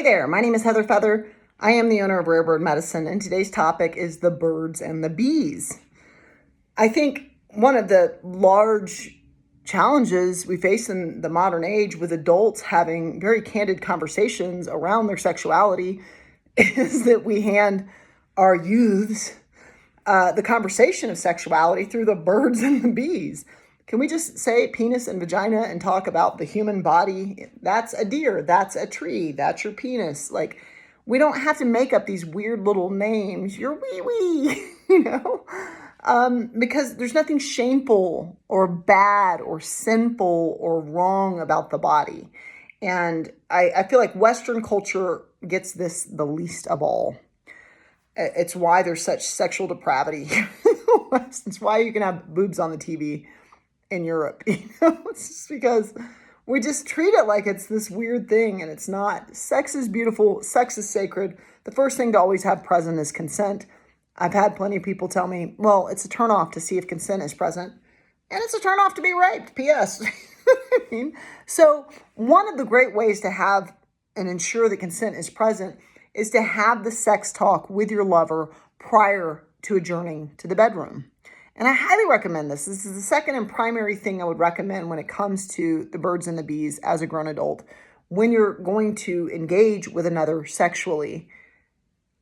Hey there, my name is Heather Feather. I am the owner of Rare Bird Medicine, and today's topic is the birds and the bees. I think one of the large challenges we face in the modern age with adults having very candid conversations around their sexuality is that we hand our youths the conversation of sexuality through the birds and the bees. Can we just say penis and vagina and talk about the human body? That's a deer, that's a tree, that's your penis. Like, we don't have to make up these weird little names. You're wee wee, because there's nothing shameful or bad or sinful or wrong about the body. And I feel like Western culture gets this the least of all. It's why there's such sexual depravity. It's why you can have boobs on the TV in Europe. It's just because we just treat it like it's this weird thing, and it's not. Sex is beautiful. Sex is sacred. The first thing to always have present is consent. I've had plenty of people tell me, well, it's a turnoff to see if consent is present, and it's a turnoff to be raped. P.S. So one of the great ways to have and ensure that consent is present is to have the sex talk with your lover prior to adjourning to the bedroom. And I highly recommend this. This is the second and primary thing I would recommend when it comes to the birds and the bees as a grown adult. When you're going to engage with another sexually,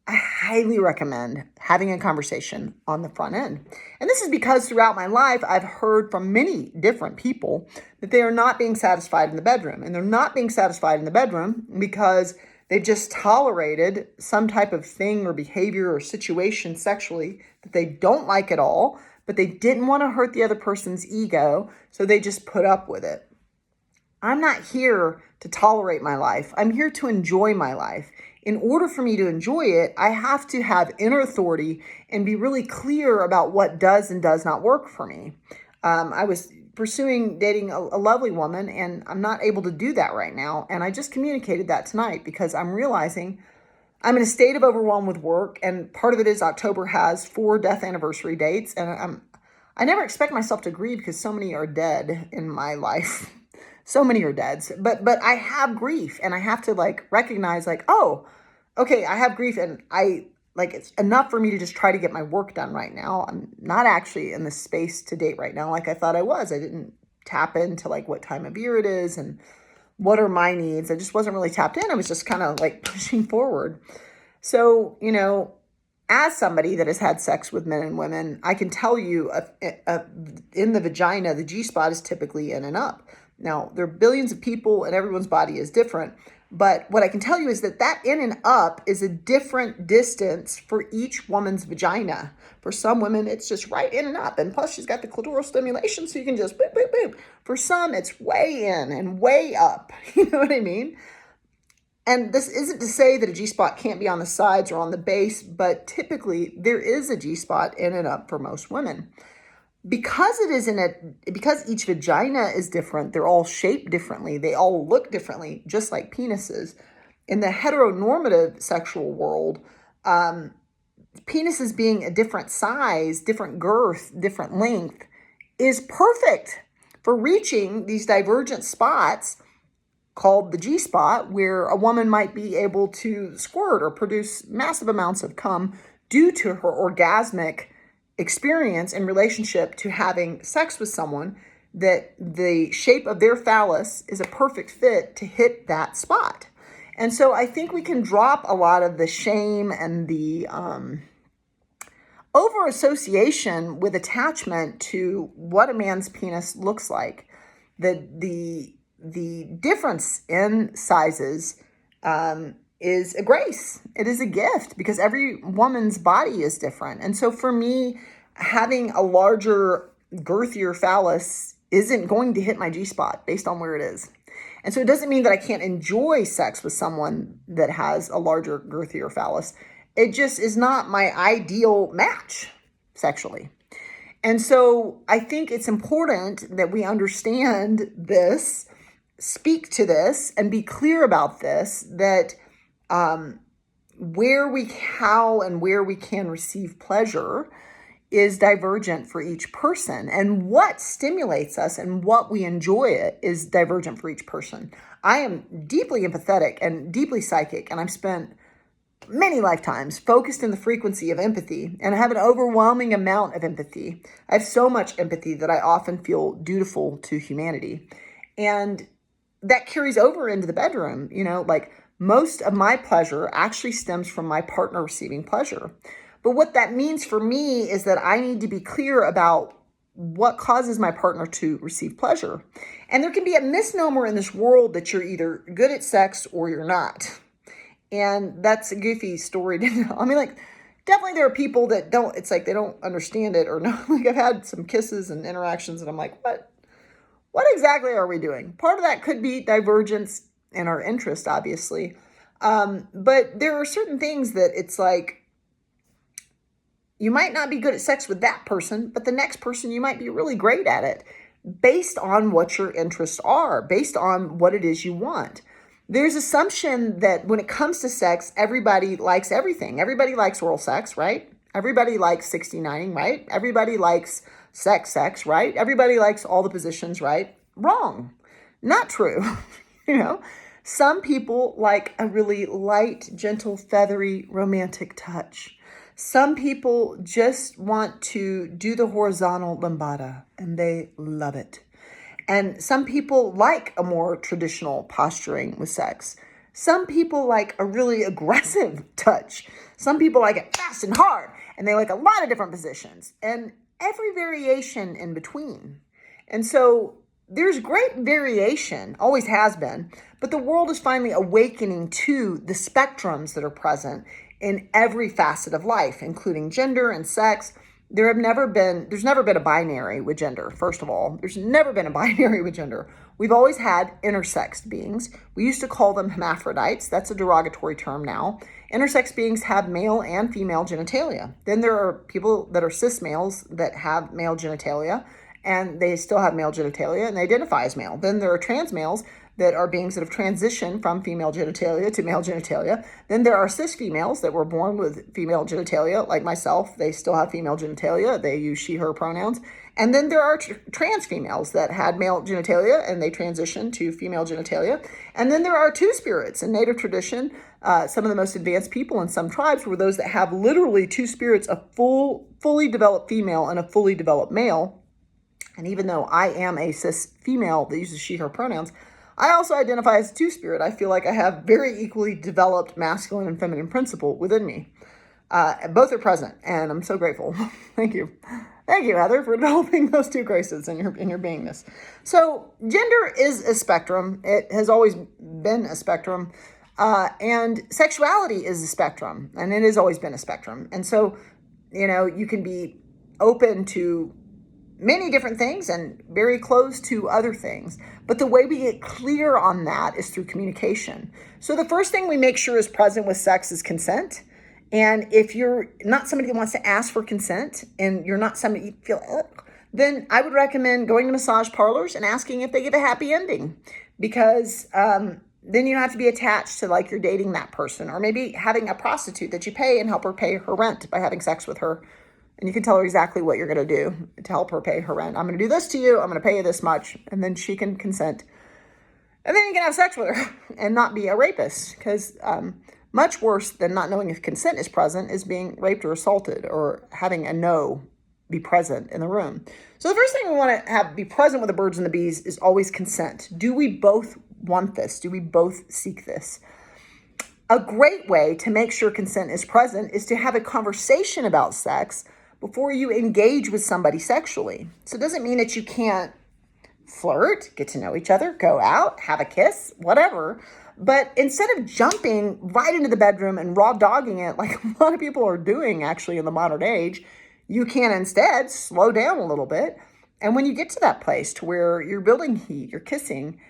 I highly recommend having a conversation on the front end. And this is because throughout my life, I've heard from many different people that they are not being satisfied in the bedroom. And they're not being satisfied in the bedroom because they've just tolerated some type of thing or behavior or situation sexually that they don't like at all, but they didn't want to hurt the other person's ego, so they just put up with it. I'm not here to tolerate my life. I'm here to enjoy my life. In order for me to enjoy it, I have to have inner authority and be really clear about what does and does not work for me. I was pursuing dating a lovely woman, and I'm not able to do that right now. And I just communicated that tonight because I'm realizing I'm in a state of overwhelm with work, and part of it is October has 4 death anniversary dates, and I never expect myself to grieve because so many are dead in my life. So many are dead, but I have grief, and I have to recognize oh, okay, I have grief, and it's enough for me to just try to get my work done right now. I'm not actually in the space to date right now like I thought I was. I didn't tap into what time of year it is and what are my needs. I just wasn't really tapped in. I was just kind of pushing forward. So, as somebody that has had sex with men and women, I can tell you in the vagina, the G spot is typically in and up. Now, there are billions of people and everyone's body is different. But what I can tell you is that in and up is a different distance for each woman's vagina. For some women, it's just right in and up. And plus, she's got the clitoral stimulation, so you can just boop, boop, boop. For some, it's way in and way up. You know what I mean? And this isn't to say that a G-spot can't be on the sides or on the base, but typically there is a G-spot in and up for most women. Because each vagina is different, they're all shaped differently, they all look differently, just like penises. In the heteronormative sexual world, penises being a different size, different girth, different length is perfect for reaching these divergent spots called the G-spot, where a woman might be able to squirt or produce massive amounts of cum due to her orgasmic experience in relationship to having sex with someone, that the shape of their phallus is a perfect fit to hit that spot. And so I think we can drop a lot of the shame and the over association with attachment to what a man's penis looks like. The difference in sizes is a grace. It is a gift because every woman's body is different. And so for me, having a larger, girthier phallus isn't going to hit my G-spot based on where it is. And so it doesn't mean that I can't enjoy sex with someone that has a larger, girthier phallus. It just is not my ideal match sexually. And so I think it's important that we understand this, speak to this, and be clear about this, that how and where we can receive pleasure is divergent for each person. And what stimulates us and what we enjoy it is divergent for each person. I am deeply empathetic and deeply psychic, and I've spent many lifetimes focused in the frequency of empathy, and I have an overwhelming amount of empathy. I have so much empathy that I often feel dutiful to humanity. And that carries over into the bedroom. Like most of my pleasure actually stems from my partner receiving pleasure. But what that means for me is that I need to be clear about what causes my partner to receive pleasure. And there can be a misnomer in this world that you're either good at sex or you're not. And that's a goofy story to know. I mean, like, definitely there are people that don't, it's like they don't understand it or no. Like, I've had some kisses and interactions and I'm like, what exactly are we doing? Part of that could be divergence in our interest, obviously. But there are certain things that it's like, you might not be good at sex with that person, but the next person you might be really great at it based on what your interests are, based on what it is you want. There's assumption that when it comes to sex, everybody likes everything. Everybody likes oral sex, right? Everybody likes 69ing, right? Everybody likes sex, right? Everybody likes all the positions, right? Wrong. Not true. Some people like a really light, gentle, feathery, romantic touch. Some people just want to do the horizontal lambada and they love it. And some people like a more traditional posturing with sex. Some people like a really aggressive touch. Some people like it fast and hard, and they like a lot of different positions and every variation in between. And so there's great variation, always has been, but the world is finally awakening to the spectrums that are present in every facet of life, including gender and sex. There's never been a binary with gender, first of all. There's never been a binary with gender. We've always had intersexed beings. We used to call them hermaphrodites. That's a derogatory term now. Intersex beings have male and female genitalia. Then there are people that are cis males that have male genitalia, and they still have male genitalia and they identify as male. Then there are trans males that are beings that have transitioned from female genitalia to male genitalia. Then there are cis females that were born with female genitalia, like myself. They still have female genitalia. They use she, her pronouns. And then there are trans females that had male genitalia and they transitioned to female genitalia. And then there are two spirits in Native tradition. Some of the most advanced people in some tribes were those that have literally two spirits, a fully developed female and a fully developed male. And even though I am a cis female that uses she, her pronouns, I also identify as a two-spirit. I feel like I have very equally developed masculine and feminine principle within me. Both are present, and I'm so grateful. Thank you. Thank you, Heather, for developing those two graces in your beingness. So gender is a spectrum. It has always been a spectrum. And sexuality is a spectrum, and it has always been a spectrum. And so, you can be open to many different things and very close to other things. But the way we get clear on that is through communication. So the first thing we make sure is present with sex is consent. And if you're not somebody that wants to ask for consent and you're not somebody you feel, then I would recommend going to massage parlors and asking if they give a happy ending, because then you don't have to be attached to like you're dating that person, or maybe having a prostitute that you pay and help her pay her rent by having sex with her. And you can tell her exactly what you're going to do to help her pay her rent. I'm going to do this to you. I'm going to pay you this much. And then she can consent. And then you can have sex with her and not be a rapist. Because much worse than not knowing if consent is present is being raped or assaulted, or having a no be present in the room. So the first thing we want to have be present with the birds and the bees is always consent. Do we both want this? Do we both seek this? A great way to make sure consent is present is to have a conversation about sex before you engage with somebody sexually. So it doesn't mean that you can't flirt, get to know each other, go out, have a kiss, whatever. But instead of jumping right into the bedroom and raw dogging it like a lot of people are doing actually in the modern age, you can instead slow down a little bit. And when you get to that place to where you're building heat, you're kissing,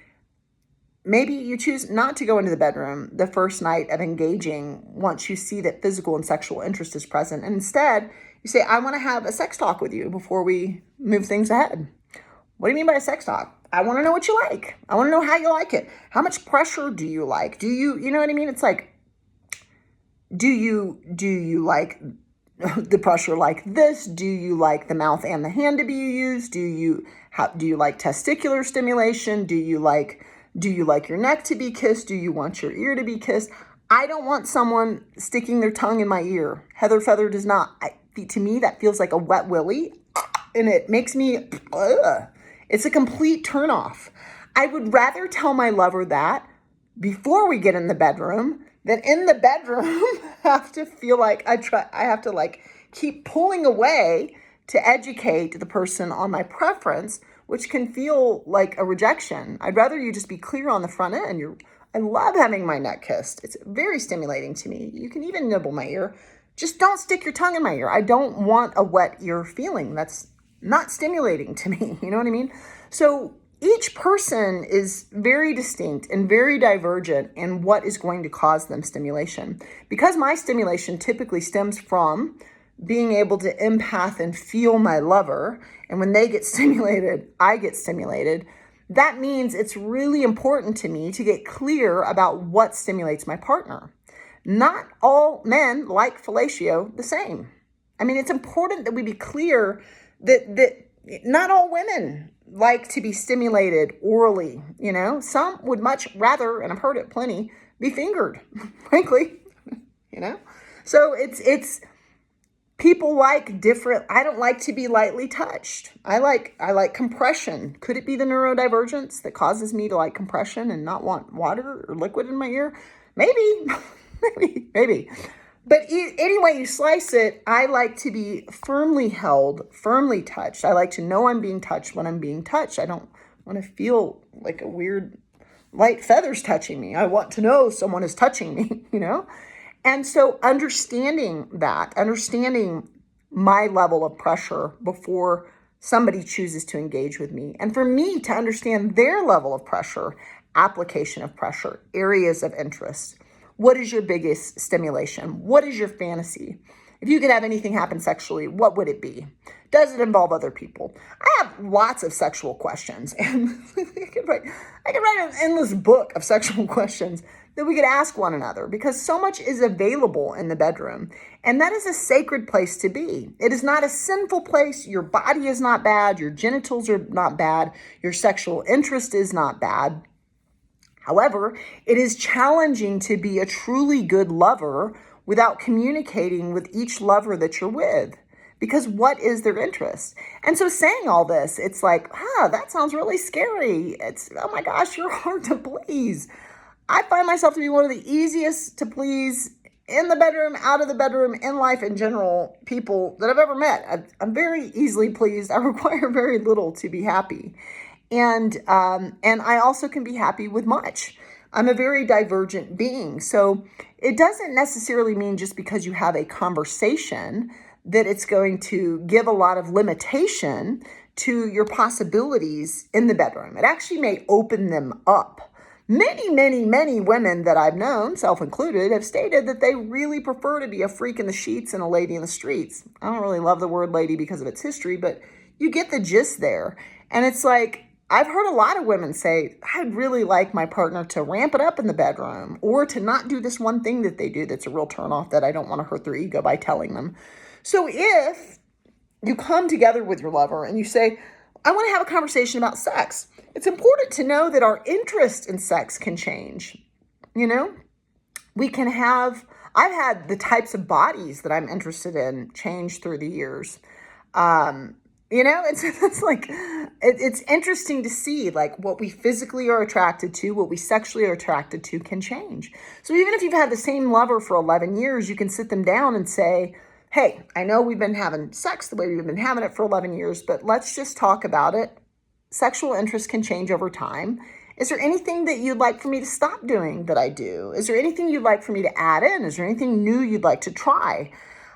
maybe you choose not to go into the bedroom the first night of engaging once you see that physical and sexual interest is present. And instead, you say, I want to have a sex talk with you before we move things ahead. What do you mean by a sex talk? I want to know what you like. I want to know how you like it. How much pressure do you like? Do you know what I mean? It's like, do you like the pressure like this? Do you like the mouth and the hand to be used? Do you like testicular stimulation? Do you like Do you like your neck to be kissed? Do you want your ear to be kissed? I don't want someone sticking their tongue in my ear. Heather Feather does not. To me, that feels like a wet willy, and it makes me, it's a complete turnoff. I would rather tell my lover that before we get in the bedroom than in the bedroom have to feel like I have to like keep pulling away to educate the person on my preference, which can feel like a rejection. I'd rather you just be clear on the front end. I love having my neck kissed. It's very stimulating to me. You can even nibble my ear. Just don't stick your tongue in my ear. I don't want a wet ear feeling. That's not stimulating to me. You know what I mean? So each person is very distinct and very divergent in what is going to cause them stimulation. Because my stimulation typically stems from being able to empath and feel my lover, and when they get stimulated, I get stimulated, that means it's really important to me to get clear about what stimulates my partner. Not all men like fellatio the same. I mean, it's important that we be clear that not all women like to be stimulated orally, you know? Some would much rather, and I've heard it plenty, be fingered, frankly, you know? So it's people like different. I don't like to be lightly touched. I like compression. Could it be the neurodivergence that causes me to like compression and not want water or liquid in my ear? Maybe, maybe. But any way you slice it, I like to be firmly held, firmly touched. I like to know I'm being touched when I'm being touched. I don't want to feel like a weird light feathers touching me. I want to know someone is touching me, you know? And so understanding my level of pressure before somebody chooses to engage with me. And for me to understand their level of pressure, application of pressure, areas of interest. What is your biggest stimulation? What is your fantasy? If you could have anything happen sexually, what would it be? Does it involve other people? I have lots of sexual questions, and I could write an endless book of sexual questions that we could ask one another, because so much is available in the bedroom, and that is a sacred place to be. It is not a sinful place. Your body is not bad. Your genitals are not bad. Your sexual interest is not bad. However, it is challenging to be a truly good lover without communicating with each lover that you're with, because what is their interest? And so saying all this, it's like, that sounds really scary. It's, oh my gosh, you're hard to please. I find myself to be one of the easiest to please in the bedroom, out of the bedroom, in life in general, people that I've ever met. I'm very easily pleased. I require very little to be happy. And I also can be happy with much. I'm a very divergent being. So it doesn't necessarily mean just because you have a conversation that it's going to give a lot of limitation to your possibilities in the bedroom. It actually may open them up. Many, many, many women that I've known, self included, have stated that they really prefer to be a freak in the sheets and a lady in the streets. I don't really love the word lady because of its history, but you get the gist there. And it's like, I've heard a lot of women say, I'd really like my partner to ramp it up in the bedroom, or to not do this one thing that they do that's a real turnoff that I don't want to hurt their ego by telling them. So if you come together with your lover and you say, I want to have a conversation about sex, it's important to know that our interest in sex can change. You know, I've had the types of bodies that I'm interested in change through the years. You know, it's like, it's interesting to see like what we physically are attracted to, what we sexually are attracted to can change. So even if you've had the same lover for 11 years, you can sit them down and say, hey, I know we've been having sex the way we've been having it for 11 years, but let's just talk about it. Sexual interest can change over time. Is there anything that you'd like for me to stop doing that I do? Is there anything you'd like for me to add in? Is there anything new you'd like to try?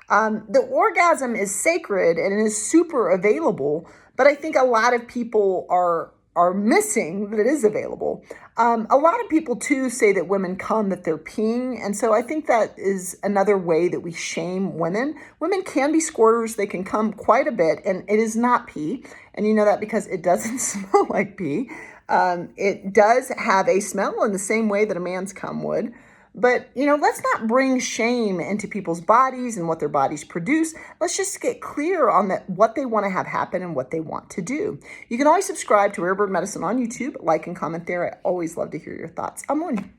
The orgasm is sacred and it is super available, but I think a lot of people are missing that it is available. A lot of people too say that women come that they're peeing, and so I think that is another way that we shame women. Women can be squirters, they can come quite a bit, and it is not pee, and you know that because it doesn't smell like pee. It does have a smell in the same way that a man's cum would, But, let's not bring shame into people's bodies and what their bodies produce. Let's just get clear on what they want to have happen and what they want to do. You can always subscribe to Rare Bird Medicine on YouTube, like and comment there. I always love to hear your thoughts. I'm on.